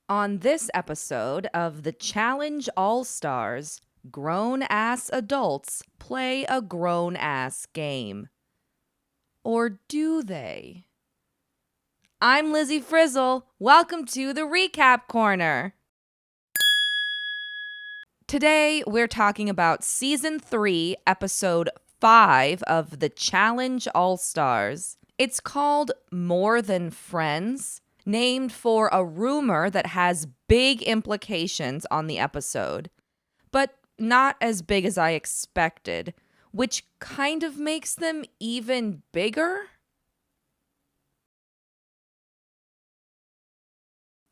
On this episode of the Challenge All Stars, grown ass adults play a grown ass game. Or do they? I'm Lizzie Frizzle. Welcome to the Recap Corner. Today, we're talking about Season 3, Episode 5 of the Challenge All Stars. It's called More Than Friends, named for a rumor that has big implications on the episode, but not as big as I expected, which kind of makes them even bigger.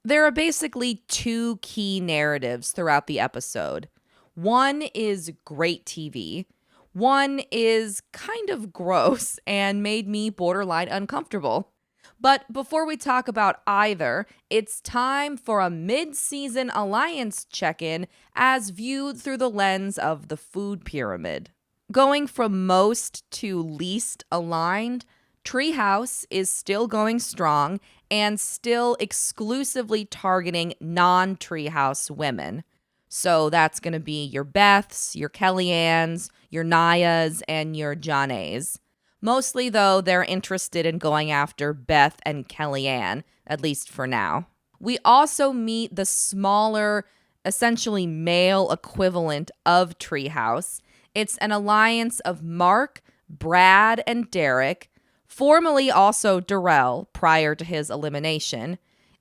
There are basically two key narratives throughout the episode. One is great TV. One is kind of gross and made me borderline uncomfortable. But before we talk about either, it's time for a mid-season alliance check-in as viewed through the lens of the food pyramid. Going from most to least aligned, Treehouse is still going strong and still exclusively targeting non-Treehouse women. So that's going to be your Beths, your Kellyanns, your Nayas, and your Johnnays. Mostly, though, they're interested in going after Beth and Kellyann, at least for now. We also meet the smaller, essentially male equivalent of Treehouse. It's an alliance of Mark, Brad, and Derek, formerly also Darrell prior to his elimination.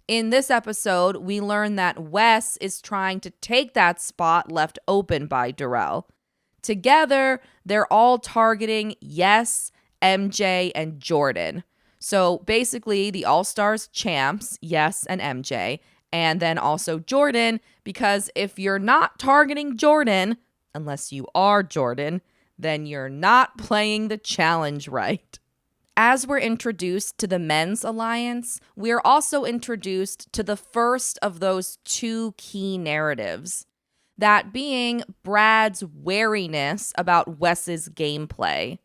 In this episode, we learn that Wes is trying to take that spot left open by Darrell. Together, they're all targeting Yes, MJ, and Jordan. So basically, the All-Stars champs, Yes and MJ, and then also Jordan, because if you're not targeting Jordan, unless you are Jordan, then you're not playing the challenge right. As we're introduced to the men's alliance, we're also introduced to the first of those two key narratives. That being Brad's wariness about Wes's gameplay.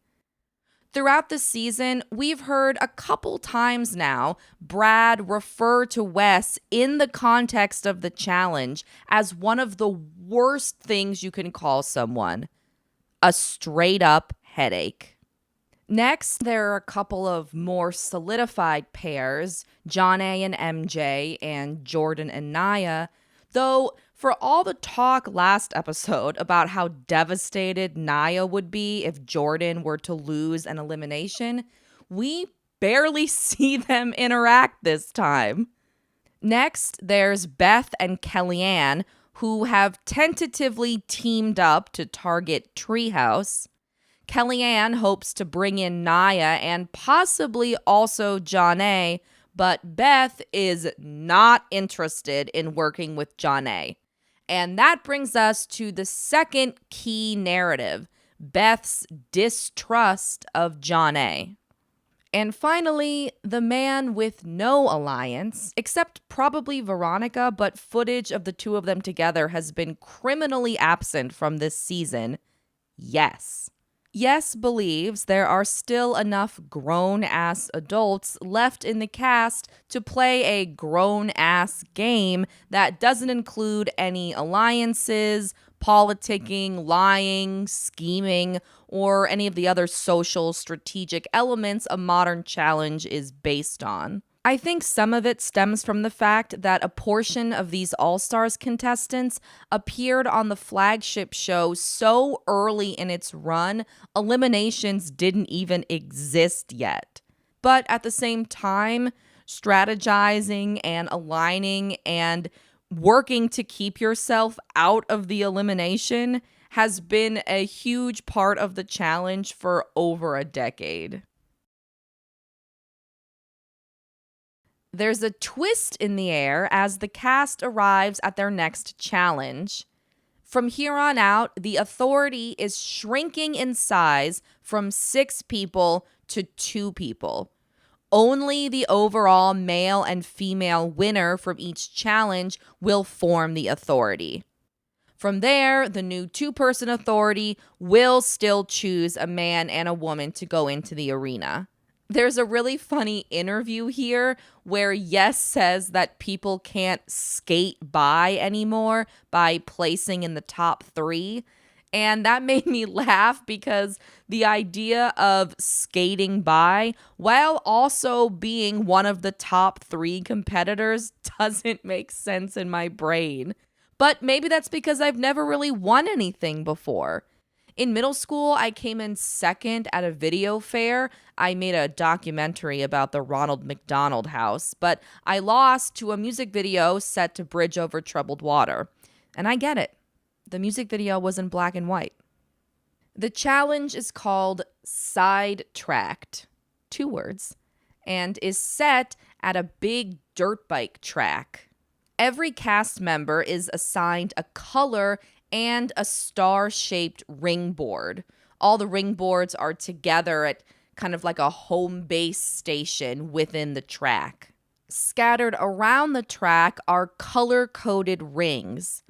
Throughout the season, we've heard a couple times now Brad refer to Wes in the context of the challenge as one of the worst things you can call someone: a straight up headache. Next, there are a couple of more solidified pairs, Johnna and MJ and Jordan and Naya, though for all the talk last episode about how devastated Naya would be if Jordan were to lose an elimination, we barely see them interact this time. Next, there's Beth and Kellyann, who have tentatively teamed up to target Treehouse. Kellyann hopes to bring in Naya and possibly also Johnna, but Beth is not interested in working with Johnna. And that brings us to the second key narrative, Beth's distrust of Johnna. And finally, the man with no alliance, except probably Veronica, but footage of the two of them together has been criminally absent from this season. Yes. Yes believes there are still enough grown-ass adults left in the cast to play a grown-ass game that doesn't include any alliances, politicking, lying, scheming, or any of the other social strategic elements a modern challenge is based on. I think some of it stems from the fact that a portion of these All-Stars contestants appeared on the flagship show so early in its run, eliminations didn't even exist yet. But at the same time, strategizing and aligning and working to keep yourself out of the elimination has been a huge part of the challenge for over a decade. There's a twist in the air as the cast arrives at their next challenge. From here on out, the authority is shrinking in size from 6 people to 2 people. Only the overall male and female winner from each challenge will form the authority. From there, the new 2-person authority will still choose a man and a woman to go into the arena. There's a really funny interview here where Yes says that people can't skate by anymore by placing in the top 3. And that made me laugh because the idea of skating by while also being one of the top 3 competitors doesn't make sense in my brain. But maybe that's because I've never really won anything before. In middle school, I came in second at a video fair. I made a documentary about the Ronald McDonald House, but I lost to a music video set to Bridge Over Troubled Water. And I get it. The music video was in black and white. The challenge is called Sidetracked, 2 words, and is set at a big dirt bike track. Every cast member is assigned a color and a star-shaped ring board. All the ring boards are together at kind of like a home base station within the track. Scattered around the track are color-coded rings.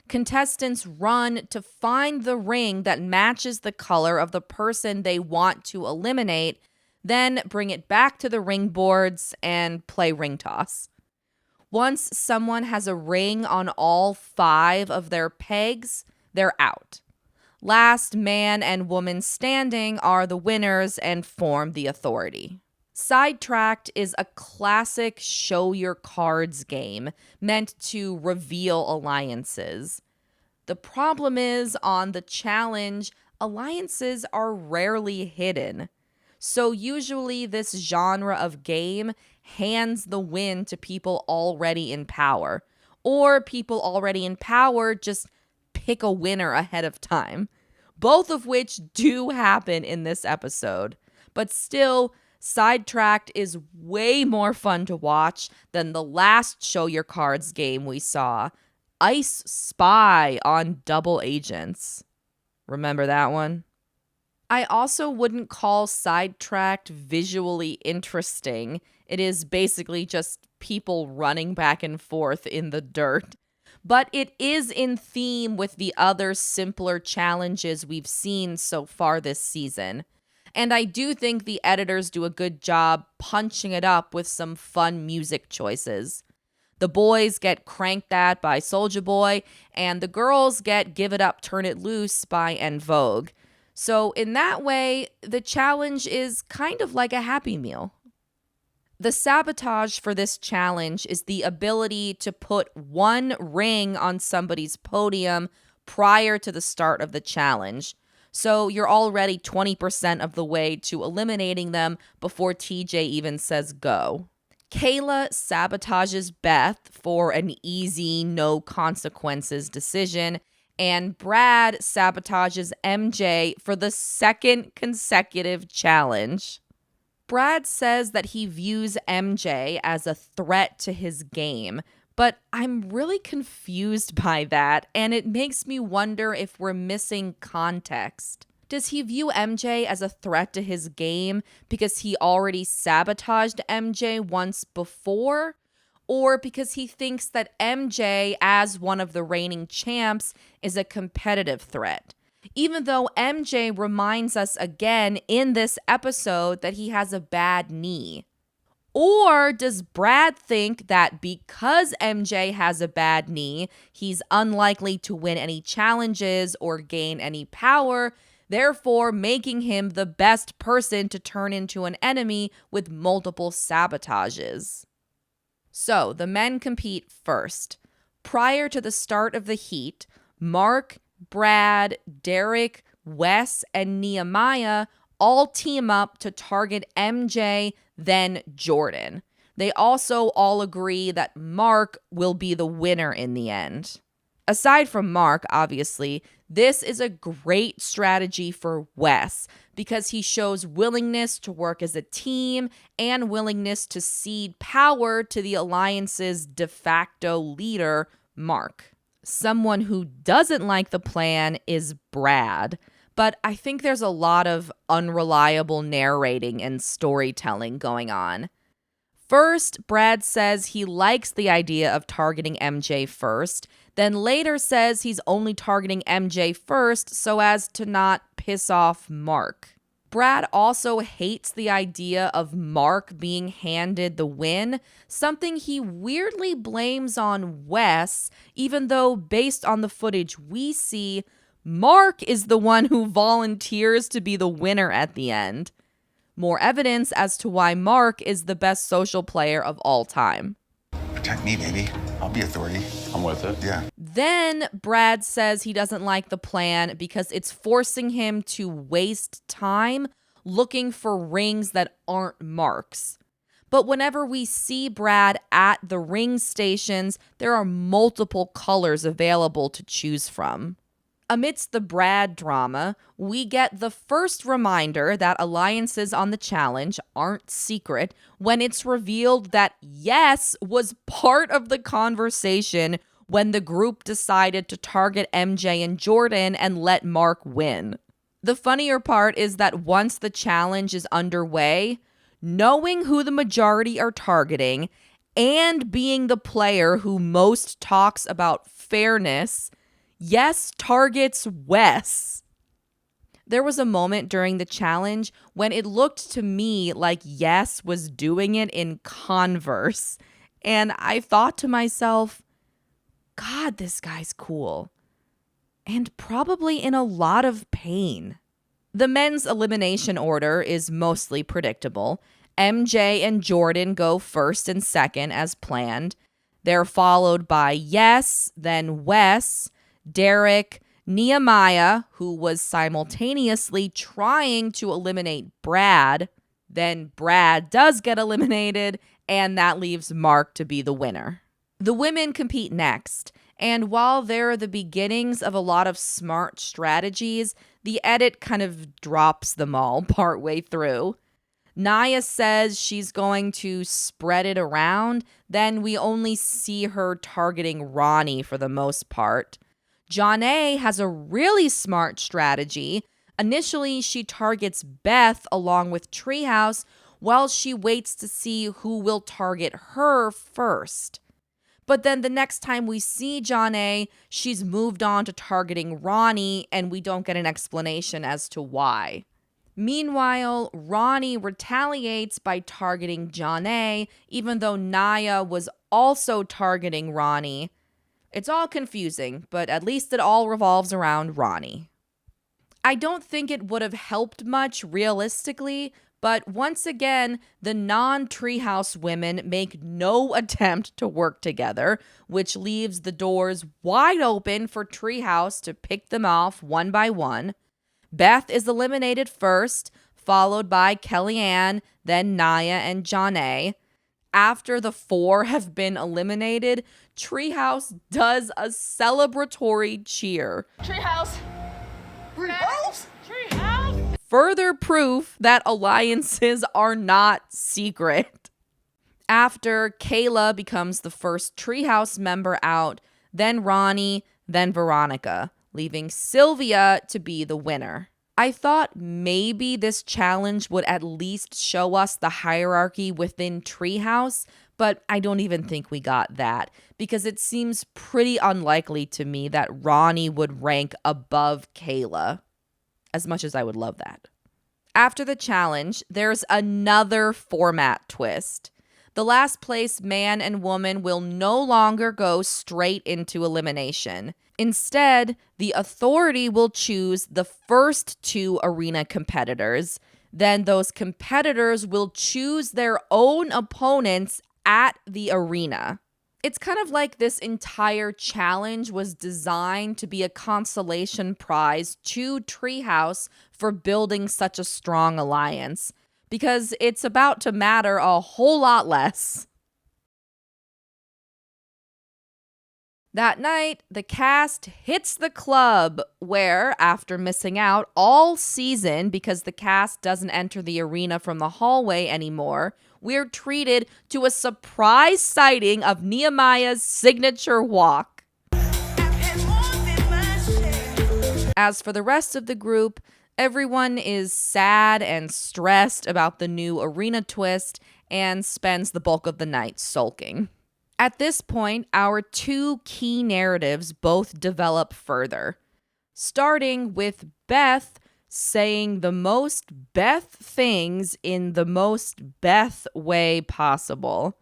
Contestants run to find the ring that matches the color of the person they want to eliminate, then bring it back to the ring boards and play ring toss. Once someone has a ring on all 5 of their pegs, they're out. Last man and woman standing are the winners and form the authority. Sidetracked is a classic show your cards game meant to reveal alliances. The problem is, on the challenge, alliances are rarely hidden. So usually this genre of game hands the win to people already in power, or people already in power just pick a winner ahead of time, both of which do happen in this episode. But still, Sidetracked is way more fun to watch than the last Show Your Cards game we saw, Ice Spy on Double Agents. Remember that one? I also wouldn't call Sidetracked visually interesting. It is basically just people running back and forth in the dirt. But it is in theme with the other simpler challenges we've seen so far this season. And I do think the editors do a good job punching it up with some fun music choices. The boys get Crank That by Soulja Boy, and the girls get Give It Up, Turn It Loose by En Vogue. So in that way, the challenge is kind of like a Happy Meal. The sabotage for this challenge is the ability to put one ring on somebody's podium prior to the start of the challenge. So you're already 20% of the way to eliminating them before TJ even says go. Kayla sabotages Beth for an easy, no consequences decision, and Brad sabotages MJ for the second consecutive challenge. Brad says that he views MJ as a threat to his game, but I'm really confused by that, and it makes me wonder if we're missing context. Does he view MJ as a threat to his game because he already sabotaged MJ once before? Or because he thinks that MJ, as one of the reigning champs, is a competitive threat? Even though MJ reminds us again in this episode that he has a bad knee. Or does Brad think that because MJ has a bad knee, he's unlikely to win any challenges or gain any power, therefore making him the best person to turn into an enemy with multiple sabotages? So, the men compete first. Prior to the start of the heat, Mark, Brad, Derek, Wes, and Nehemiah all team up to target MJ, then Jordan. They also all agree that Mark will be the winner in the end. Aside from Mark, obviously, this is a great strategy for Wes because he shows willingness to work as a team and willingness to cede power to the alliance's de facto leader, Mark. Someone who doesn't like the plan is Brad, but I think there's a lot of unreliable narrating and storytelling going on. First, Brad says he likes the idea of targeting MJ first, then later says he's only targeting MJ first so as to not piss off Mark. Brad also hates the idea of Mark being handed the win, something he weirdly blames on Wes, even though based on the footage we see, Mark is the one who volunteers to be the winner at the end. More evidence as to why Mark is the best social player of all time. Protect me, baby. I'll be authority. I'm with it. Yeah. Then Brad says he doesn't like the plan because it's forcing him to waste time looking for rings that aren't Mark's. But whenever we see Brad at the ring stations, there are multiple colors available to choose from. Amidst the Brad drama, we get the first reminder that alliances on the challenge aren't secret when it's revealed that Yes was part of the conversation when the group decided to target MJ and Jordan and let Mark win. The funnier part is that once the challenge is underway, knowing who the majority are targeting and being the player who most talks about fairness, Yes targets Wes. There was a moment during the challenge when it looked to me like Yes was doing it in Converse. And I thought to myself, God, this guy's cool. And probably in a lot of pain. The men's elimination order is mostly predictable. MJ and Jordan go first and second as planned. They're followed by Yes, then Wes, Derek, Nehemiah, who was simultaneously trying to eliminate Brad. Then Brad does get eliminated, and that leaves Mark to be the winner. The women compete next, and while they're the beginnings of a lot of smart strategies, the edit kind of drops them all partway through. Nia says she's going to spread it around, then we only see her targeting Ronnie for the most part. Janae has a really smart strategy. Initially, she targets Beth along with Treehouse while she waits to see who will target her first. But then the next time we see Janae, she's moved on to targeting Ronnie, and we don't get an explanation as to why. Meanwhile, Ronnie retaliates by targeting Janae, even though Nia was also targeting Ronnie. It's all confusing, but at least it all revolves around Ronnie. I don't think it would have helped much realistically, but once again, the non-Treehouse women make no attempt to work together, which leaves the doors wide open for Treehouse to pick them off one by one. Beth is eliminated first, followed by Kellyanne, then Nia and Janae. After the four have been eliminated, Treehouse does a celebratory cheer. Treehouse! Treehouse! Treehouse! Further proof that alliances are not secret. After Kayla becomes the first Treehouse member out, then Ronnie, then Veronica, leaving Sylvia to be the winner. I thought maybe this challenge would at least show us the hierarchy within Treehouse, but I don't even think we got that because it seems pretty unlikely to me that Ronnie would rank above Kayla, as much as I would love that. After the challenge, there's another format twist. The last place man and woman will no longer go straight into elimination. Instead, the authority will choose the first two arena competitors. Then those competitors will choose their own opponents at the arena. It's kind of like this entire challenge was designed to be a consolation prize to Treehouse for building such a strong alliance, because it's about to matter a whole lot less. That night, the cast hits the club where, after missing out all season because the cast doesn't enter the arena from the hallway anymore, we're treated to a surprise sighting of Nehemiah's signature walk. As for the rest of the group, everyone is sad and stressed about the new arena twist and spends the bulk of the night sulking. At this point, our two key narratives both develop further, starting with Beth, saying the most Beth things in the most Beth way possible.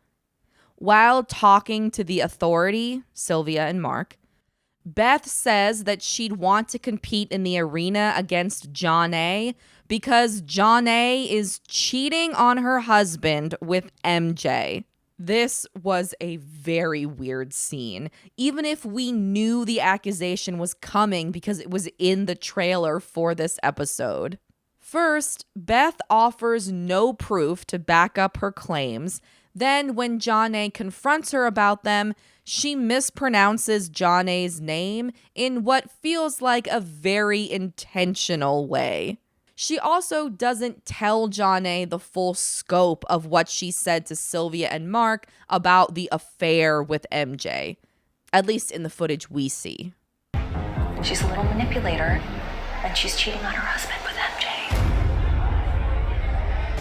While talking to the authority, Sylvia and Mark, Beth says that she'd want to compete in the arena against John A. because John A. is cheating on her husband with MJ. This was a very weird scene, even if we knew the accusation was coming because it was in the trailer for this episode. First, Beth offers no proof to back up her claims. Then, when John A. confronts her about them, she mispronounces John A.'s name in what feels like a very intentional way. She also doesn't tell John A. the full scope of what she said to Sylvia and Mark about the affair with MJ, at least in the footage we see. She's a little manipulator, and she's cheating on her husband with MJ.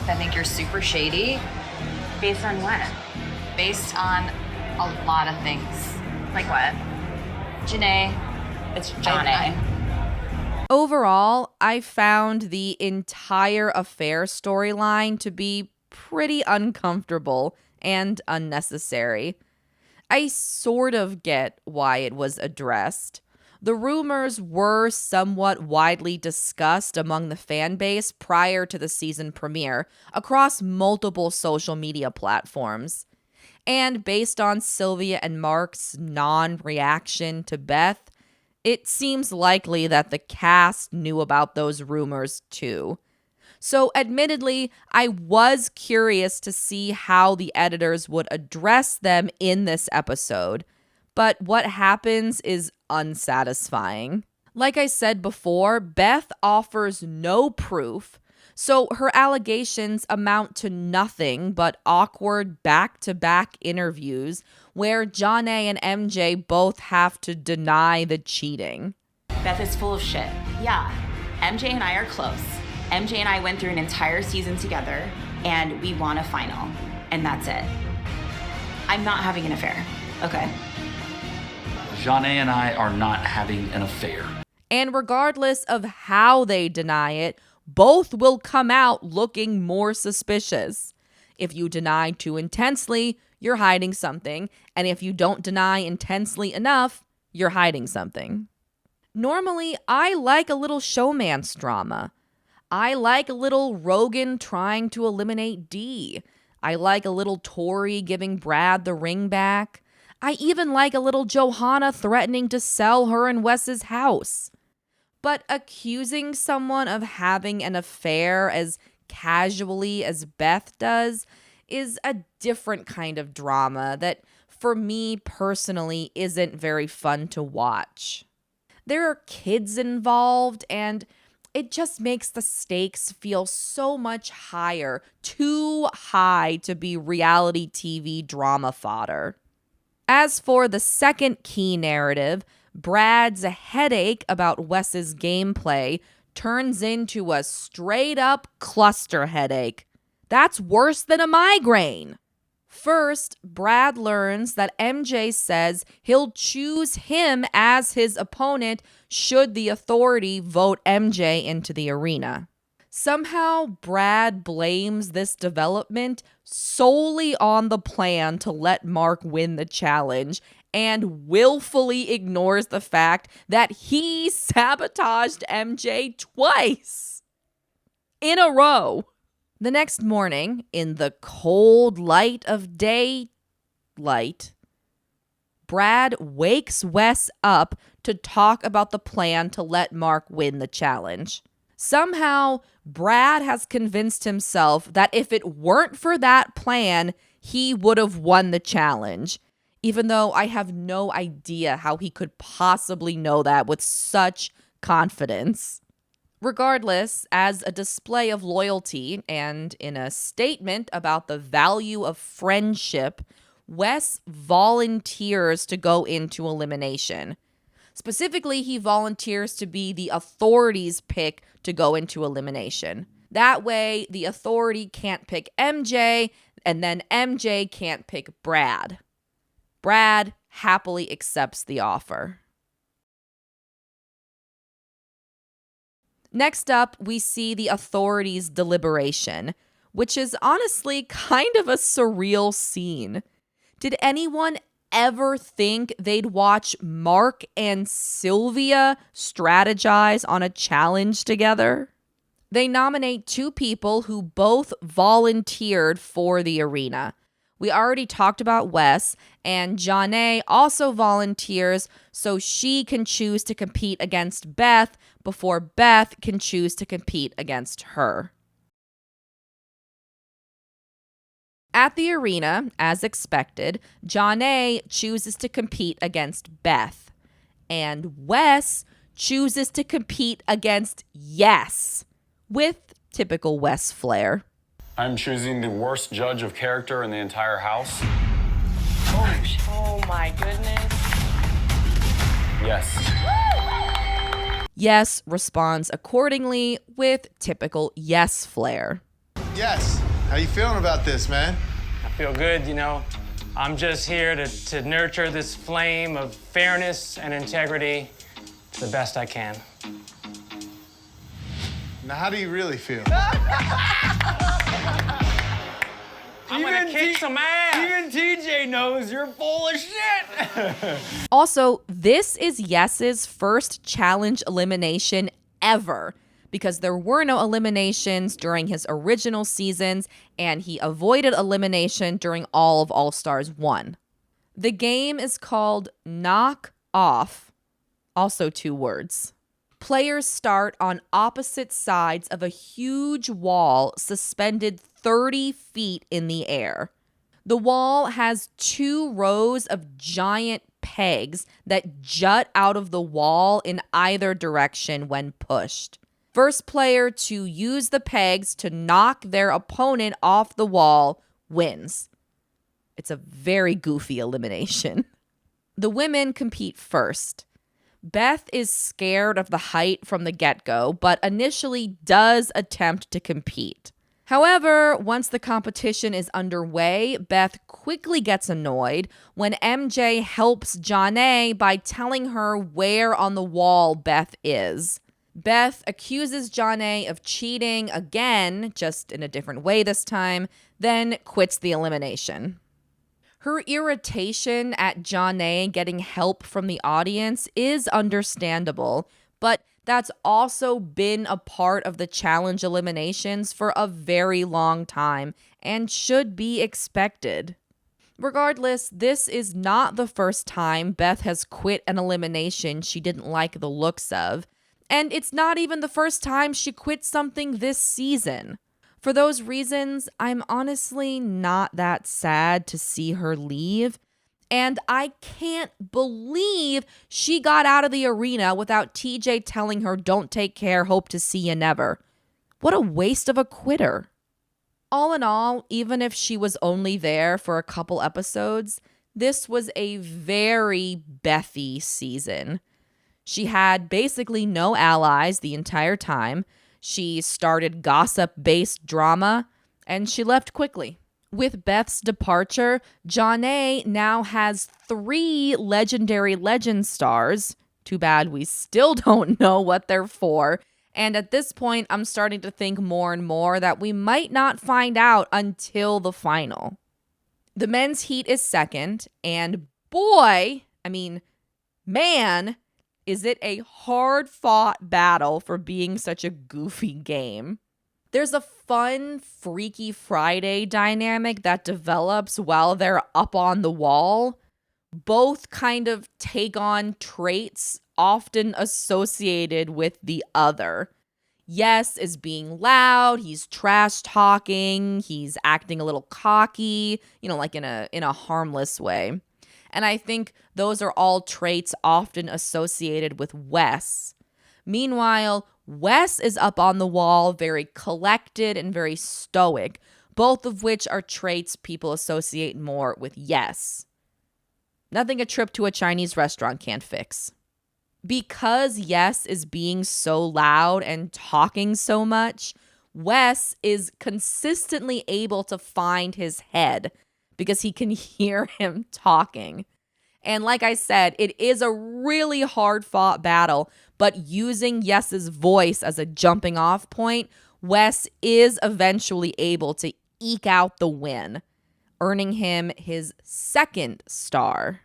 I think you're super shady. Based on what? Based on a lot of things. Like what? Janae. It's John A. Overall, I found the entire affair storyline to be pretty uncomfortable and unnecessary. I sort of get why it was addressed. The rumors were somewhat widely discussed among the fan base prior to the season premiere across multiple social media platforms. And based on Sylvia and Mark's non-reaction to Beth, it seems likely that the cast knew about those rumors too. So admittedly, I was curious to see how the editors would address them in this episode, but what happens is unsatisfying. Like I said before, Beth offers no proof, so her allegations amount to nothing but awkward back-to-back interviews where John A. and MJ both have to deny the cheating. Beth is full of shit. Yeah, MJ and I are close. MJ and I went through an entire season together, and we won a final, and that's it. I'm not having an affair, okay? Jeanne and I are not having an affair. And regardless of how they deny it, both will come out looking more suspicious. If you deny too intensely, you're hiding something. And if you don't deny intensely enough, you're hiding something. Normally, I like a little showmance drama. I like a little Rogan trying to eliminate Dee. I like a little Tori giving Brad the ring back. I even like a little Johanna threatening to sell her and Wes's house. But accusing someone of having an affair as casually as Beth does is a different kind of drama that, for me personally, isn't very fun to watch. There are kids involved, and it just makes the stakes feel so much higher, too high to be reality TV drama fodder. As for the second key narrative, Brad's headache about Wes's gameplay turns into a straight-up cluster headache. That's worse than a migraine. First, Brad learns that MJ says he'll choose him as his opponent should the authority vote MJ into the arena. Somehow, Brad blames this development solely on the plan to let Mark win the challenge and willfully ignores the fact that he sabotaged MJ twice in a row. The next morning, in the cold light of daylight, Brad wakes Wes up to talk about the plan to let Mark win the challenge. Somehow, Brad has convinced himself that if it weren't for that plan, he would have won the challenge, even though I have no idea how he could possibly know that with such confidence. Regardless, as a display of loyalty and in a statement about the value of friendship, Wes volunteers to go into elimination. Specifically, he volunteers to be the authority's pick to go into elimination. That way, the authority can't pick MJ, and then MJ can't pick Brad. Brad happily accepts the offer. Next up, we see the authorities' deliberation, which is honestly kind of a surreal scene. Did anyone ever think they'd watch Mark and Sylvia strategize on a challenge together? They nominate 2 people who both volunteered for the arena. We already talked about Wes, and Janae also volunteers so she can choose to compete against Beth before Beth can choose to compete against her. At the arena, as expected, Janae chooses to compete against Beth, and Wes chooses to compete against Yes, with typical Wes flair. I'm choosing the worst judge of character in the entire house. Oh my goodness. Yes. Yes responds accordingly with typical Yes flair. Yes. How you feeling about this, man? I feel good, you know. I'm just here to nurture this flame of fairness and integrity to the best I can. Now, how do you really feel? I'm gonna kick some ass. Even TJ knows you're full of shit. Also, this is Yes's first challenge elimination ever, because there were no eliminations during his original seasons, and he avoided elimination during all of All-Stars 1. The game is called Knock Off, also 2 words. Players start on opposite sides of a huge wall suspended 30 feet in the air. The wall has 2 rows of giant pegs that jut out of the wall in either direction when pushed. First player to use the pegs to knock their opponent off the wall wins. It's a very goofy elimination. The women compete first. Beth is scared of the height from the get-go, but initially does attempt to compete. However, once the competition is underway, Beth quickly gets annoyed when MJ helps Janae by telling her where on the wall Beth is. Beth accuses Janae of cheating again, just in a different way this time, then quits the elimination. Her irritation at Janae getting help from the audience is understandable, but that's also been a part of the challenge eliminations for a very long time and should be expected. Regardless, this is not the first time Beth has quit an elimination she didn't like the looks of, and it's not even the first time she quit something this season. For those reasons, I'm honestly not that sad to see her leave, and I can't believe she got out of the arena without TJ telling her don't take care, hope to see you never. What a waste of a quitter. All in all, even if she was only there for a couple episodes, this was a very Bethy season. She had basically no allies the entire time. She started gossip-based drama, and she left quickly. With Beth's departure, Janae now has 3 legendary legend stars. Too bad we still don't know what they're for. And at this point, I'm starting to think more and more that we might not find out until the final. The men's heat is second, and man, is it a hard-fought battle for being such a goofy game. There's a fun Freaky Friday dynamic that develops while they're up on the wall. Both kind of take on traits often associated with the other. Yes is being loud, he's trash talking, he's acting a little cocky, like in a harmless way. And I think those are all traits often associated with Wes. Meanwhile, Wes is up on the wall, very collected and very stoic, both of which are traits people associate more with Yes. Nothing a trip to a Chinese restaurant can't fix. Because Yes is being so loud and talking so much, Wes is consistently able to find his head because he can hear him talking. And like I said, it is a really hard fought battle, but using Yes's voice as a jumping off point, Wes is eventually able to eke out the win, earning him his second star.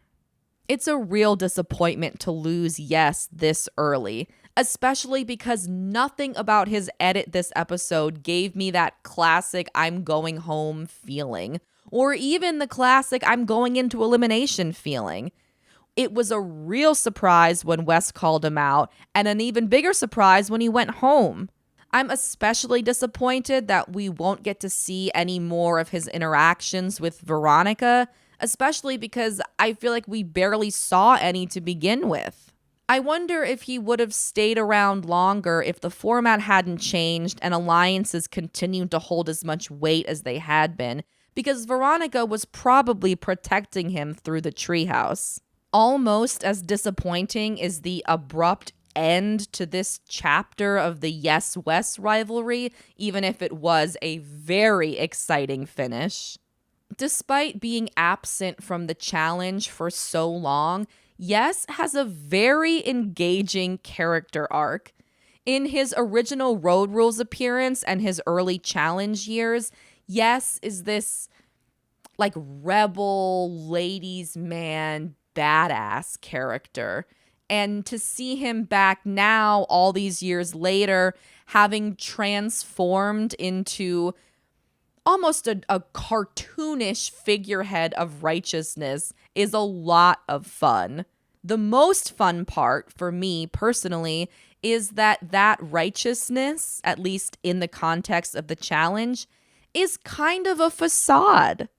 It's a real disappointment to lose Yes this early, especially because nothing about his edit this episode gave me that classic I'm going home feeling, or even the classic I'm going into elimination feeling. It was a real surprise when Wes called him out, and an even bigger surprise when he went home. I'm especially disappointed that we won't get to see any more of his interactions with Veronica, especially because I feel like we barely saw any to begin with. I wonder if he would have stayed around longer if the format hadn't changed and alliances continued to hold as much weight as they had been, because Veronica was probably protecting him through the treehouse. Almost as disappointing is the abrupt end to this chapter of the Yes-Wes rivalry, even if it was a very exciting finish. Despite being absent from the challenge for so long, Yes has a very engaging character arc. In his original Road Rules appearance and his early challenge years, Yes is this like rebel, ladies' man, badass character. And to see him back now, all these years later, having transformed into almost a cartoonish figurehead of righteousness is a lot of fun. The most fun part for me personally is that righteousness, at least in the context of the challenge, is kind of a facade.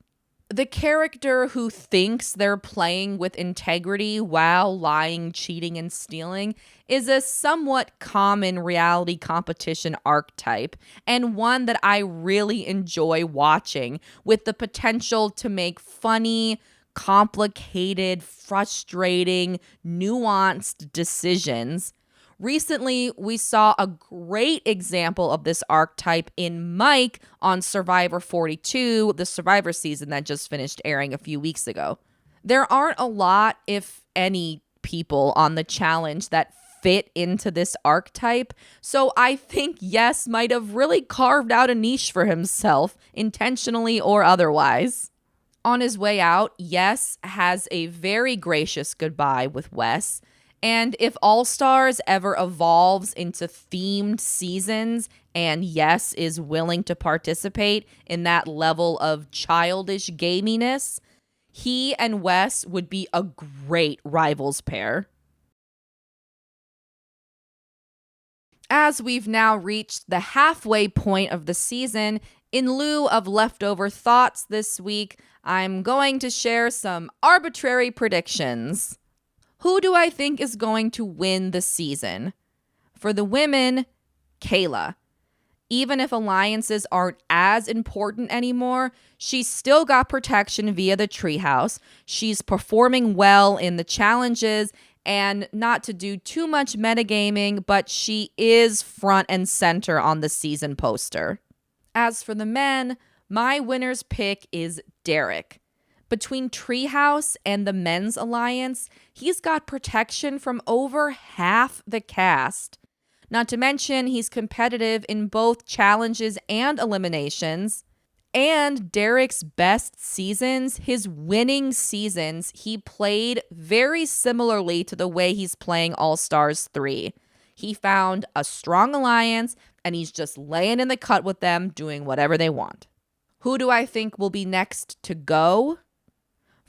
The character who thinks they're playing with integrity while lying, cheating, and stealing is a somewhat common reality competition archetype, and one that I really enjoy watching, with the potential to make funny, complicated, frustrating, nuanced decisions. Recently, we saw a great example of this archetype in Mike on Survivor 42, the Survivor season that just finished airing a few weeks ago. There aren't a lot, if any, people on the challenge that fit into this archetype, so I think Yes might have really carved out a niche for himself, intentionally or otherwise. On his way out, Yes has a very gracious goodbye with Wes. And if All Stars ever evolves into themed seasons and Yes is willing to participate in that level of childish gaminess, he and Wes would be a great rivals pair. As we've now reached the halfway point of the season, in lieu of leftover thoughts this week, I'm going to share some arbitrary predictions. Who do I think is going to win the season? For the women, Kayla. Even if alliances aren't as important anymore, she's still got protection via the treehouse. She's performing well in the challenges, and not to do too much metagaming, but she is front and center on the season poster. As for the men, my winner's pick is Derek. Between Treehouse and the men's alliance, he's got protection from over half the cast. Not to mention, he's competitive in both challenges and eliminations. And Derek's best seasons, his winning seasons, he played very similarly to the way he's playing All Stars 3. He found a strong alliance, and he's just laying in the cut with them, doing whatever they want. Who do I think will be next to go?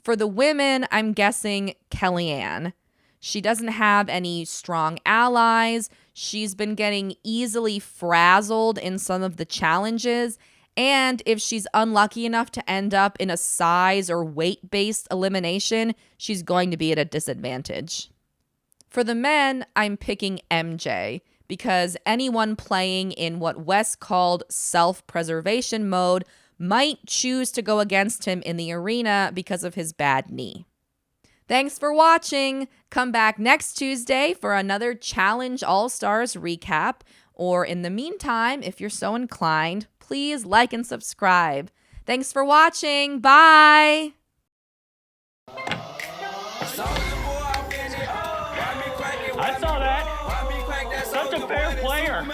For the women, I'm guessing Kellyanne. She doesn't have any strong allies. She's been getting easily frazzled in some of the challenges. And if she's unlucky enough to end up in a size or weight-based elimination, she's going to be at a disadvantage. For the men, I'm picking MJ, because anyone playing in what Wes called self-preservation mode might choose to go against him in the arena because of his bad knee. Thanks for watching. Come back next Tuesday for another Challenge All-Stars recap. Or in the meantime, if you're so inclined, please like and subscribe. Thanks for watching. Bye. fair player.